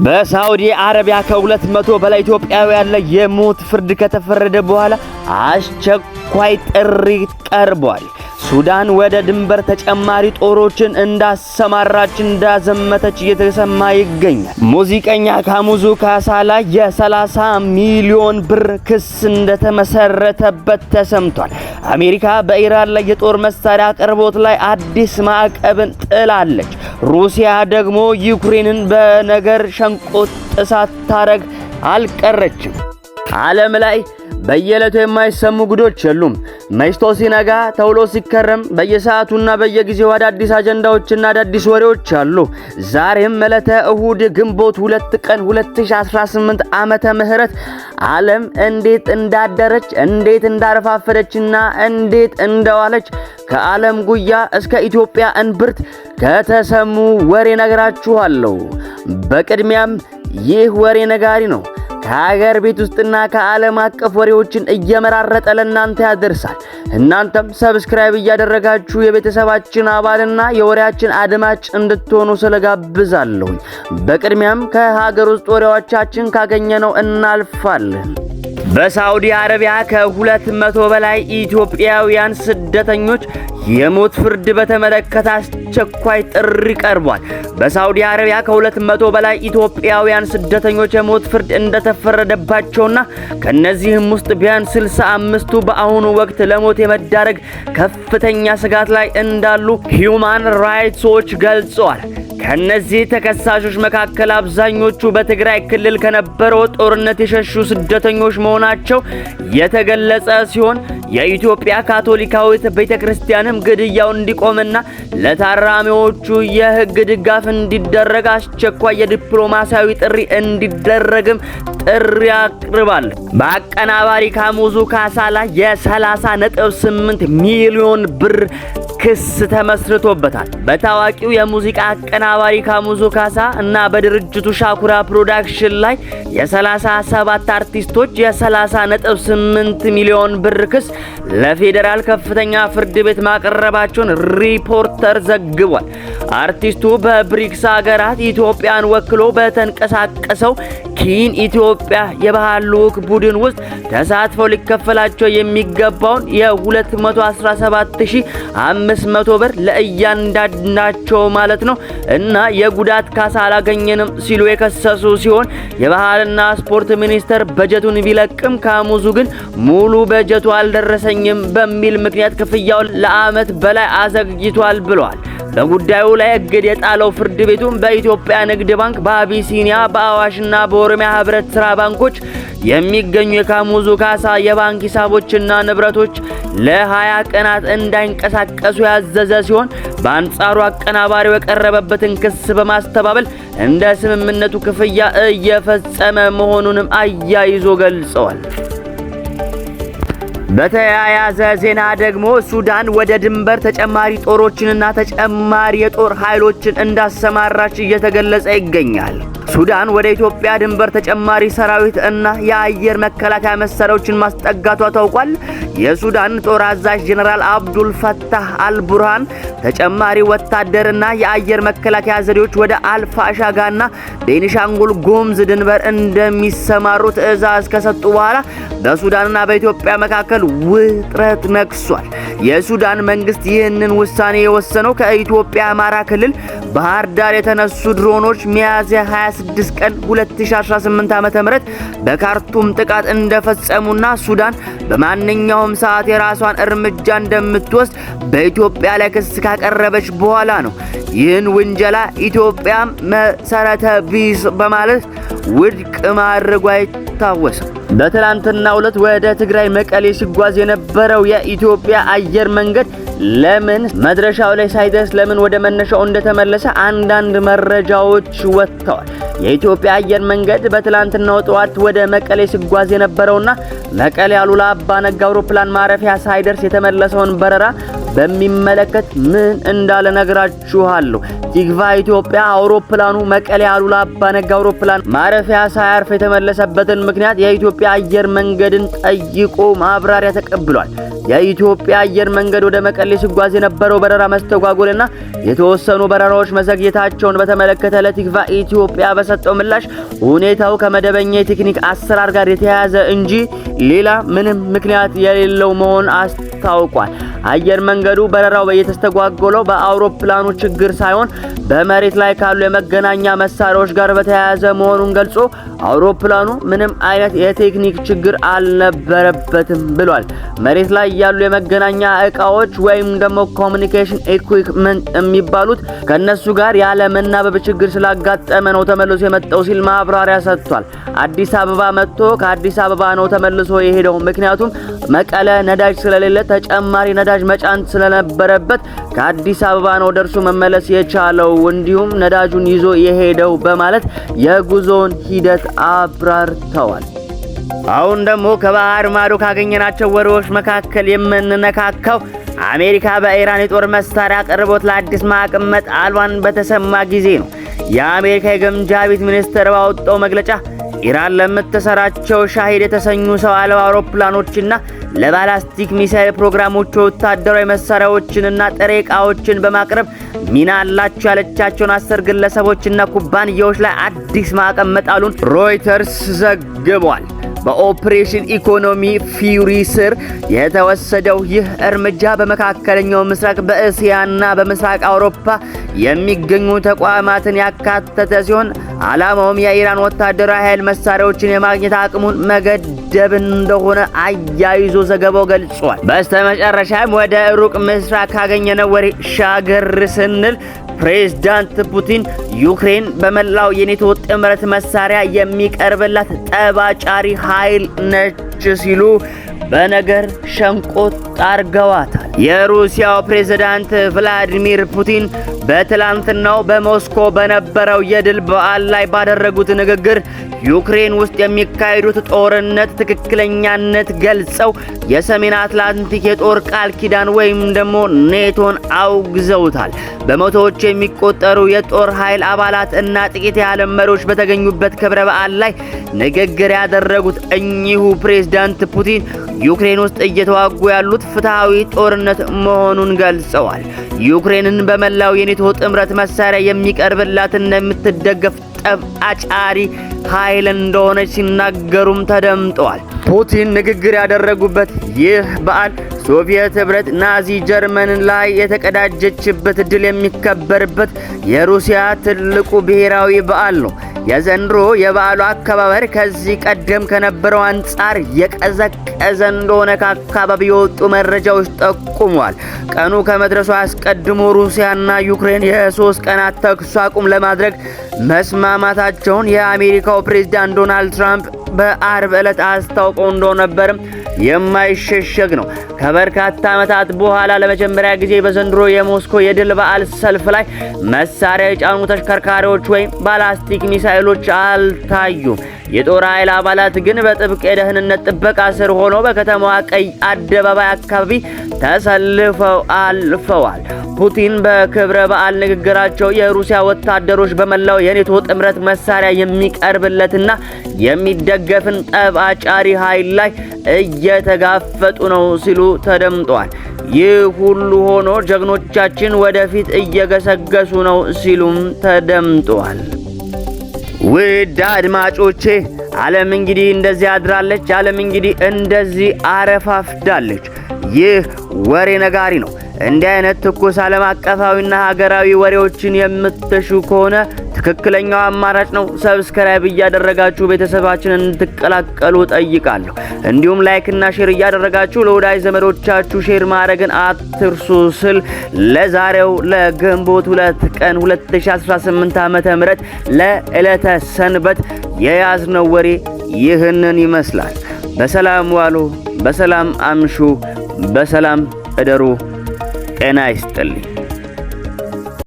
በሳዑዲ አረቢያ ከ200 በላይ ኢትዮጵያውያን ላይ የሞት ፍርድ ከተፈረደ በኋላ አስቸኳይ ጥሪ ቀርቧል። ሱዳን ወደ ድንበር ተጨማሪ ጦሮችን እንዳሰማራች እንዳዘመተች እየተሰማ ይገኛል። ሙዚቀኛ ካሙዙ ካሳ ላይ የ30 ሚሊዮን ብር ክስ እንደተመሰረተበት ተሰምቷል። አሜሪካ በኢራን ላይ የጦር መሳሪያ አቅርቦት ላይ አዲስ ማዕቀብን ጥላለች። ሩሲያ ደግሞ ዩክሬንን በነገር ሸንቆጥ ሳታረግ አልቀረችም። ዓለም ላይ በየዕለቱ የማይሰሙ ጉዶች የሉም። መሽቶ ሲነጋ ተውሎ ሲከረም በየሰዓቱና በየጊዜው አዳዲስ አጀንዳዎችና አዳዲስ ወሬዎች አሉ። ዛሬም ዕለተ እሁድ ግንቦት 2 ቀን 2018 ዓመተ ምህረት ዓለም እንዴት እንዳደረች እንዴት እንዳረፋፈደችና እንዴት እንደዋለች ከዓለም ጉያ እስከ ኢትዮጵያ እንብርት ከተሰሙ ወሬ ነግራችኋለሁ። በቅድሚያም ይህ ወሬ ነጋሪ ነው። ከሀገር ቤት ውስጥና ከዓለም አቀፍ ወሬዎችን እየመራረጠ ለእናንተ ያደርሳል። እናንተም ሰብስክራይብ እያደረጋችሁ የቤተሰባችን አባልና የወሬያችን አድማጭ እንድትሆኑ ስለጋብዛለሁ። በቅድሚያም ከሀገር ውስጥ ወሬዎቻችን ካገኘነው እናልፋለን። በሳዑዲ አረቢያ ከ200 በላይ ኢትዮጵያውያን ስደተኞች የሞት ፍርድ በተመለከተ አስቸኳይ ጥሪ ቀርቧል። በሳዑዲ አረቢያ ከ200 በላይ ኢትዮጵያውያን ስደተኞች የሞት ፍርድ እንደተፈረደባቸውና ከነዚህም ውስጥ ቢያንስ 65ቱ በአሁኑ ወቅት ለሞት የመዳረግ ከፍተኛ ስጋት ላይ እንዳሉ ሂዩማን ራይትስ ዎች ገልጸዋል። ከነዚህ ተከሳሾች መካከል አብዛኞቹ በትግራይ ክልል ከነበረው ጦርነት የሸሹ ስደተኞች መሆናቸው የተገለጸ ሲሆን የኢትዮጵያ ካቶሊካዊት ቤተክርስቲያንም ግድያው እንዲቆምና ለታራሚዎቹ የሕግ ድጋፍ እንዲደረግ አስቸኳይ የዲፕሎማሲያዊ ጥሪ እንዲደረግም ጥሪ አቅርባል። በአቀናባሪ ካሙዙ ካሳ ላይ የ30.8 ሚሊዮን ብር ክስ ተመስርቶበታል። በታዋቂው የሙዚቃ አቀናባሪ ካሙዙ ካሳ እና በድርጅቱ ሻኩራ ፕሮዳክሽን ላይ የ37 አርቲስቶች የ30.8 ሚሊዮን ብር ክስ ለፌዴራል ከፍተኛ ፍርድ ቤት ማቅረባቸውን ሪፖርተር ዘግቧል። አርቲስቱ በብሪክስ ሀገራት ኢትዮጵያን ወክሎ በተንቀሳቀሰው ኪን ኢትዮጵያ የባህል ልዑክ ቡድን ውስጥ ተሳትፈው ሊከፈላቸው የሚገባውን የ217500 ብር ለእያንዳንዳቸው ማለት ነው እና የጉዳት ካሳ አላገኘንም ሲሉ የከሰሱ ሲሆን የባህልና ስፖርት ሚኒስቴር በጀቱን ቢለቅም ካሙዙ ግን ሙሉ በጀቱ አልደረሰኝም በሚል ምክንያት ክፍያውን ለዓመት በላይ አዘግይቷል ብለዋል። በጉዳዩ ላይ እግድ የጣለው ፍርድ ቤቱም በኢትዮጵያ ንግድ ባንክ፣ በአቢሲኒያ፣ በአዋሽና በኦሮሚያ ህብረት ስራ ባንኮች የሚገኙ የካሙዙ ካሳ የባንክ ሂሳቦችና ንብረቶች ለ20 ቀናት እንዳይንቀሳቀሱ ያዘዘ ሲሆን በአንጻሩ አቀናባሪው የቀረበበትን ክስ በማስተባበል እንደ ስምምነቱ ክፍያ እየፈጸመ መሆኑንም አያይዞ ገልጸዋል። በተያያዘ ዜና ደግሞ ሱዳን ወደ ድንበር ተጨማሪ ጦሮችንና ተጨማሪ የጦር ኃይሎችን እንዳሰማራች እየተገለጸ ይገኛል። ሱዳን ወደ ኢትዮጵያ ድንበር ተጨማሪ ሰራዊት እና የአየር መከላከያ መሳሪያዎችን ማስጠጋቷ ታውቋል። የሱዳን ጦር አዛዥ ጀነራል አብዱል ፈታህ አልቡርሃን ተጨማሪ ወታደርና የአየር መከላከያ ዘዴዎች ወደ አልፋሻጋና ቤኒሻንጉል ጉሙዝ ድንበር እንደሚሰማሩ ትዕዛዝ ከሰጡ በኋላ በሱዳንና በኢትዮጵያ መካከል ውጥረት ነግሷል። የሱዳን መንግስት ይህንን ውሳኔ የወሰነው ከኢትዮጵያ አማራ ክልል ባህር ዳር የተነሱ ድሮኖች ሚያዝያ 26 ቀን 2018 ዓ.ም በካርቱም ጥቃት እንደፈጸሙና ሱዳን በማንኛውም ሰዓት የራሷን እርምጃ እንደምትወስድ በኢትዮጵያ ላይ ክስ ካቀረበች በኋላ ነው። ይህን ውንጀላ ኢትዮጵያ መሰረተ ቢስ በማለት ውድቅ ማድረጓ ይታወሳል። በትላንትናው ዕለት ወደ ትግራይ መቀሌ ሲጓዝ የነበረው የኢትዮጵያ አየር መንገድ ለምን መድረሻው ላይ ሳይደርስ ለምን ወደ መነሻው እንደተመለሰ አንዳንድ መረጃዎች ወጥተዋል። የኢትዮጵያ አየር መንገድ በትላንትናው ጠዋት ወደ መቀሌ ሲጓዝ የነበረውና መቀሌ አሉላ አባ ነጋ አውሮፕላን ማረፊያ ሳይደርስ የተመለሰውን በረራ በሚመለከት ምን እንዳለ ነግራችኋለሁ። ቲግቫ ኢትዮጵያ አውሮፕላኑ መቀሌ አሉላ አባ ነጋ አውሮፕላን ማረፊያ ሳያርፍ የተመለሰበትን ምክንያት የኢትዮጵያ አየር መንገድን ጠይቆ ማብራሪያ ተቀብሏል። የኢትዮጵያ አየር መንገድ ወደ መቀሌ ሲጓዝ የነበረው በረራ መስተጓጎልና የተወሰኑ በረራዎች መዘግየታቸውን በተመለከተ ለቲክቫ ኢትዮጵያ በሰጠው ምላሽ ሁኔታው ከመደበኛ የቴክኒክ አሰራር ጋር የተያያዘ እንጂ ሌላ ምንም ምክንያት የሌለው መሆኑን አስታውቋል። አየር መንገዱ በረራው የተስተጓጎለው በአውሮፕላኑ ችግር ሳይሆን በመሬት ላይ ካሉ የመገናኛ መሳሪያዎች ጋር በተያያዘ መሆኑን ገልጾ አውሮፕላኑ ምንም አይነት የቴክኒክ ችግር አልነበረበትም ብሏል። መሬት ላይ ያሉ የመገናኛ እቃዎች ወይም ደግሞ ኮሙኒኬሽን ኢኩዊፕመንት የሚባሉት ከነሱ ጋር ያለ መናበብ ችግር ስላጋጠመ ነው ተመልሶ የመጣው ሲል ማብራሪያ ሰጥቷል። አዲስ አበባ መጥቶ ከአዲስ አበባ ነው ተመልሶ የሄደው። ምክንያቱም መቀለ ነዳጅ ስለሌለ ተጨማሪ ነዳጅ መጫን ስለነበረበት ከአዲስ አበባ ነው ደርሶ መመለስ የቻለው እንዲሁም ነዳጁን ይዞ የሄደው በማለት የጉዞውን ሂደት አብራርተዋል። አሁን ደግሞ ከባህር ማዶ ካገኘናቸው ወሬዎች መካከል የምንነካካው አሜሪካ በኢራን የጦር መሳሪያ አቅርቦት ለአዲስ ማዕቀብ መጣሏን በተሰማ ጊዜ ነው። የአሜሪካ የግምጃ ቤት ሚኒስትር ባወጣው መግለጫ ኢራን ለምትሰራቸው ሻሂድ የተሰኙ ሰው አልባ አውሮፕላኖችና ለባላስቲክ ሚሳኤል ፕሮግራሞች ወታደራዊ መሳሪያዎችንና ጥሬ ዕቃዎችን በማቅረብ ሚና አላቸው ያለቻቸውን 10 ግለሰቦችና ኩባንያዎች ላይ አዲስ ማዕቀብ መጣሉን ሮይተርስ ዘግቧል። በኦፕሬሽን ኢኮኖሚ ፊውሪ ስር የተወሰደው ይህ እርምጃ በመካከለኛው ምስራቅ በእስያና በምስራቅ አውሮፓ የሚገኙ ተቋማትን ያካተተ ሲሆን ዓላማውም የኢራን ወታደራዊ ኃይል መሳሪያዎችን የማግኘት አቅሙን መገደብ እንደሆነ አያይዞ ዘገባው ገልጿል። በስተመጨረሻም ወደ ሩቅ ምስራቅ ካገኘነው ወሬ ሻገር ስንል ፕሬዝዳንት ፑቲን ዩክሬን በመላው የኔቶ ጥምረት መሳሪያ የሚቀርብላት ጠባጫሪ ኃይል ነች ሲሉ በነገር ሸንቆጥ አርገዋታል። የሩሲያው ፕሬዝዳንት ቭላዲሚር ፑቲን በትላንትናው በሞስኮ በነበረው የድል በዓል ላይ ባደረጉት ንግግር ዩክሬን ውስጥ የሚካሄዱት ጦርነት ትክክለኛነት ገልጸው የሰሜን አትላንቲክ የጦር ቃል ኪዳን ወይም ደግሞ ኔቶን አውግዘውታል። በመቶዎች የሚቆጠሩ የጦር ኃይል አባላት እና ጥቂት የዓለም መሪዎች በተገኙበት ክብረ በዓል ላይ ንግግር ያደረጉት እኚሁ ፕሬዝዳንት ፑቲን ዩክሬን ውስጥ እየተዋጉ ያሉት ፍትሃዊ ጦርነት መሆኑን ገልጸዋል። ዩክሬንን በመላው የኔቶ ጥምረት መሳሪያ የሚቀርብላትና የምትደገፍ ጠብአጫሪ ኃይል እንደሆነች ሲናገሩም ተደምጠዋል። ፑቲን ንግግር ያደረጉበት ይህ በዓል ሶቪየት ህብረት ናዚ ጀርመን ላይ የተቀዳጀችበት ድል የሚከበርበት የሩሲያ ትልቁ ብሔራዊ በዓል ነው። የዘንድሮ የበዓሉ አከባበር ከዚህ ቀደም ከነበረው አንጻር የቀዘቀዘ እንደሆነ ከአካባቢ የወጡ መረጃዎች ጠቁመዋል። ቀኑ ከመድረሱ አስቀድሞ ሩሲያና ዩክሬን የ3 ቀናት ተኩስ አቁም ለማድረግ መስማማታቸውን የአሜሪካው ፕሬዝዳንት ዶናልድ ትራምፕ በአርብ ዕለት አስታውቀው እንደነበርም የማይሸሸግ ነው። ከበርካታ ዓመታት በኋላ ለመጀመሪያ ጊዜ በዘንድሮ የሞስኮ የድል በዓል ሰልፍ ላይ መሳሪያ የጫኑ ተሽከርካሪዎች ወይም ባላስቲክ ሚሳኤሎች አልታዩም። የጦር ኃይል አባላት ግን በጥብቅ የደህንነት ጥበቃ ስር ሆነው በከተማዋ ቀይ አደባባይ አካባቢ ተሰልፈው አልፈዋል። ፑቲን በክብረ በዓል ንግግራቸው የሩሲያ ወታደሮች በመላው የኔቶ ጥምረት መሳሪያ የሚቀርብለትና የሚደገፍን ጠብአጫሪ ኃይል ላይ እየተጋፈጡ ነው ሲሉ ተደምጠዋል። ይህ ሁሉ ሆኖ ጀግኖቻችን ወደፊት እየገሰገሱ ነው ሲሉም ተደምጠዋል። ውድ አድማጮቼ ዓለም እንግዲህ እንደዚህ አድራለች። ዓለም እንግዲህ እንደዚህ አረፋፍዳለች። ይህ ወሬ ነጋሪ ነው። እንዲህ አይነት ትኩስ ዓለም አቀፋዊና ሀገራዊ ወሬዎችን የምትሹ ከሆነ ትክክለኛው አማራጭ ነው። ሰብስክራይብ እያደረጋችሁ ቤተሰባችንን እንድትቀላቀሉ ጠይቃለሁ። እንዲሁም ላይክ እና ሼር እያደረጋችሁ ለወዳጅ ዘመዶቻችሁ ሼር ማድረግን አትርሱ ስል ለዛሬው ለግንቦት 2 ቀን 2018 ዓ.ም ለዕለተ ሰንበት የያዝነው ወሬ ይህንን ይመስላል። በሰላም ዋሉ፣ በሰላም አምሹ፣ በሰላም እደሩ። ጤና ይስጥልኝ።